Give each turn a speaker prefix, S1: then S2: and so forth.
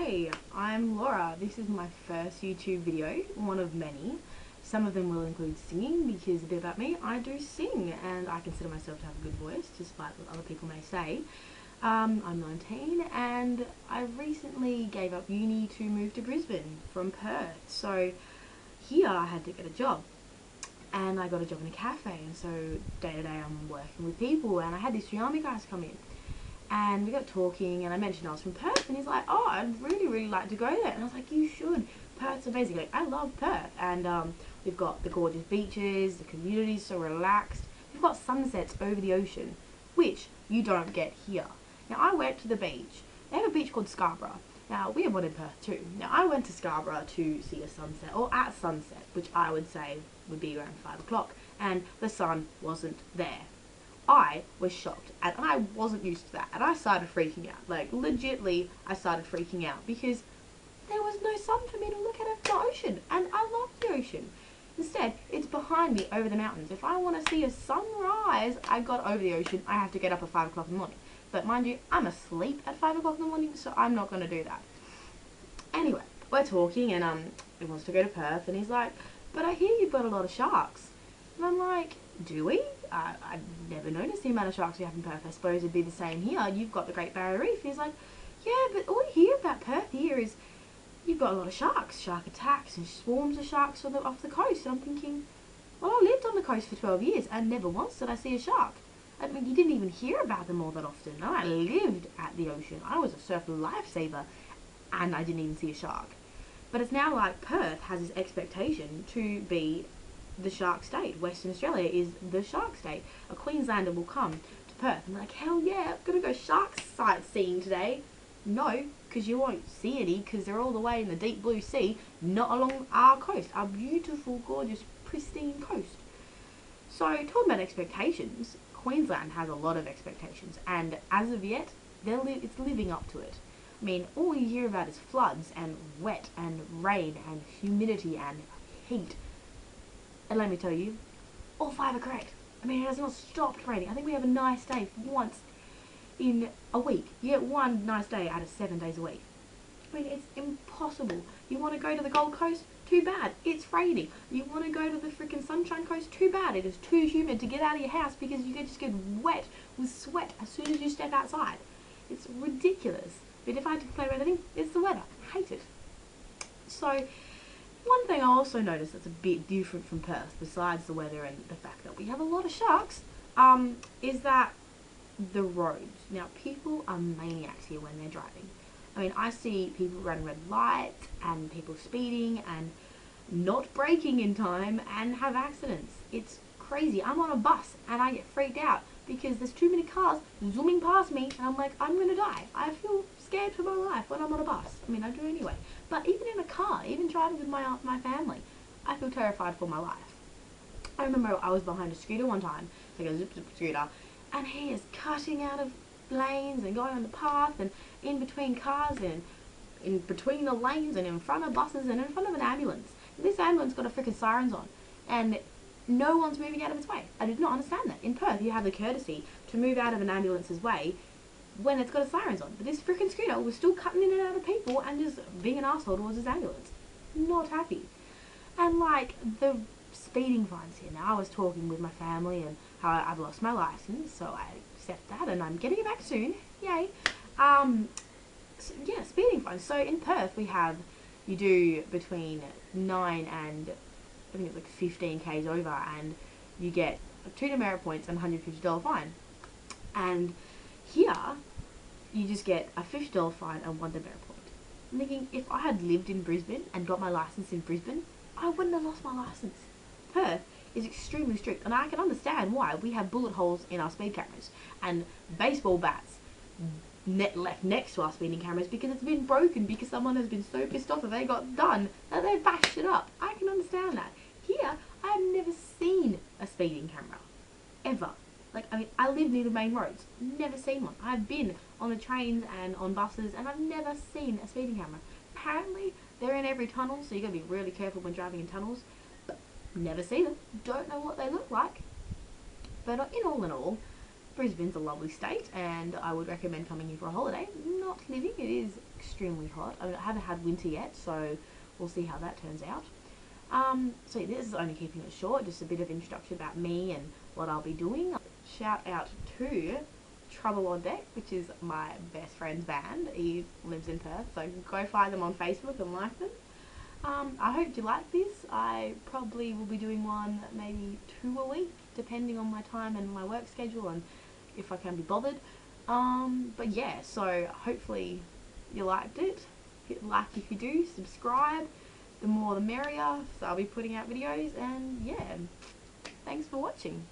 S1: Hey, I'm Laura. This is my first YouTube video, one of many. Some of them will include singing because a bit about me, I do sing and I consider myself to have a good voice despite what other people may say. I'm 19 and I recently gave up uni to move to Brisbane from Perth. So here I had to get a job and I got a job in a cafe, and so day to day I'm working with people, and I had these 3 army guys come in. And we got talking and I mentioned I was from Perth, and he's like, oh, I'd really like to go there. And I was like, you should. Perth's amazing. Like, I love Perth. And we've got the gorgeous beaches, the community's so relaxed. We've got sunsets over the ocean, which you don't get here. Now, I went to the beach. They have a beach called Scarborough. Now, we have one in Perth too. Now, I went to Scarborough to see a sunset, or at sunset, which I would say would be around 5 o'clock. And the sun wasn't there. I was shocked, and I wasn't used to that, and I started freaking out. Like, legitly, I started freaking out because there was no sun for me to look at the ocean, and I love the ocean. Instead, it's behind me over the mountains. If I want to see a sunrise, I got over the ocean, I have to get up at 5 o'clock in the morning. But mind you, I'm asleep at 5 o'clock in the morning, so I'm not going to do that. Anyway, we're talking, and he wants to go to Perth, and he's like, but I hear you've got a lot of sharks. And I'm like, do we? I've never noticed the amount of sharks we have in Perth. I suppose it'd be the same here. You've got the Great Barrier Reef. He's like, yeah, but all we hear about Perth here is you've got a lot of sharks, shark attacks and swarms of sharks off the coast. And I'm thinking, well, I lived on the coast for 12 years and never once did I see a shark. I mean, you didn't even hear about them all that often. No, I lived at the ocean. I was a surf lifesaver and I didn't even see a shark. But it's now like Perth has this expectation to be the shark state. Western Australia is the shark state. A Queenslander will come to Perth and be like, hell yeah, I'm gonna go shark sightseeing today. No, because you won't see any, because they're all the way in the deep blue sea, not along our coast, our beautiful, gorgeous, pristine coast. So, talking about expectations, Queensland has a lot of expectations, and as of yet, it's living up to it. I mean, all you hear about is floods and wet and rain and humidity and heat. And let me tell you, all 5 are correct. I mean, it has not stopped raining. I think we have a nice day once in a week. You get one nice day out of 7 days a week. I mean, it's impossible. You want to go to the Gold Coast? Too bad. It's raining. You want to go to the freaking Sunshine Coast? Too bad. It is too humid to get out of your house because you can just get wet with sweat as soon as you step outside. It's ridiculous. But if I had to complain about anything, it's the weather. I hate it. So, one thing I also noticed that's a bit different from Perth, besides the weather and the fact that we have a lot of sharks, is that the roads. Now, people are maniacs here when they're driving. I mean, I see people run red lights and people speeding and not braking in time and have accidents. It's crazy. I'm on a bus and I get freaked out because there's too many cars zooming past me and I'm like, I'm going to die. I feel scared for my life when I'm on a bus. I mean, I do anyway. But even in a car, even driving with my family, I feel terrified for my life. I remember I was behind a scooter one time, like a zip scooter, and he is cutting out of lanes and going on the path and in between cars and in between the lanes and in front of buses and in front of an ambulance. And this ambulance got a freaking sirens on and no one's moving out of its way. I did not understand that. In Perth, you have the courtesy to move out of an ambulance's way when it's got a sirens on. But this freaking scooter was still cutting in and out of people and just being an asshole towards his ambulance. Not happy. And like the speeding fines here. Now I was talking with my family and how I've lost my license, so I accept that and I'm getting it back soon. Yay. So, yeah, speeding fines. So in Perth you do between 9 and I think it's like 15 k's over and you get 2 demerit points and $150 fine. And here, you just get a $50 fine and 1 demerit point. I'm thinking, if I had lived in Brisbane and got my license in Brisbane, I wouldn't have lost my license. Perth is extremely strict, and I can understand why. We have bullet holes in our speed cameras and baseball bats left next to our speeding cameras because it's been broken because someone has been so pissed off that they got done that they bashed it up. I can understand that. Here, I've never seen a speeding camera. Ever. Like, I mean, I live near the main roads. Never seen one. I've been on the trains and on buses, and I've never seen a speeding camera. Apparently, they're in every tunnel, so you've got to be really careful when driving in tunnels. But never seen them. Don't know what they look like. But in all, Brisbane's a lovely state, and I would recommend coming here for a holiday. Not living. It is extremely hot. I haven't had winter yet, so we'll see how that turns out. So this is only keeping it short, just a bit of introduction about me and what I'll be doing. Shout out to Trouble on Deck, which is my best friend's band. He lives in Perth, so go find them on Facebook and like them. I hope you like this. I probably will be doing one, maybe 2 a week, depending on my time and my work schedule and if I can be bothered. But yeah, so hopefully you liked it. Hit like if you do, subscribe. The more the merrier, so I'll be putting out videos, and yeah, thanks for watching.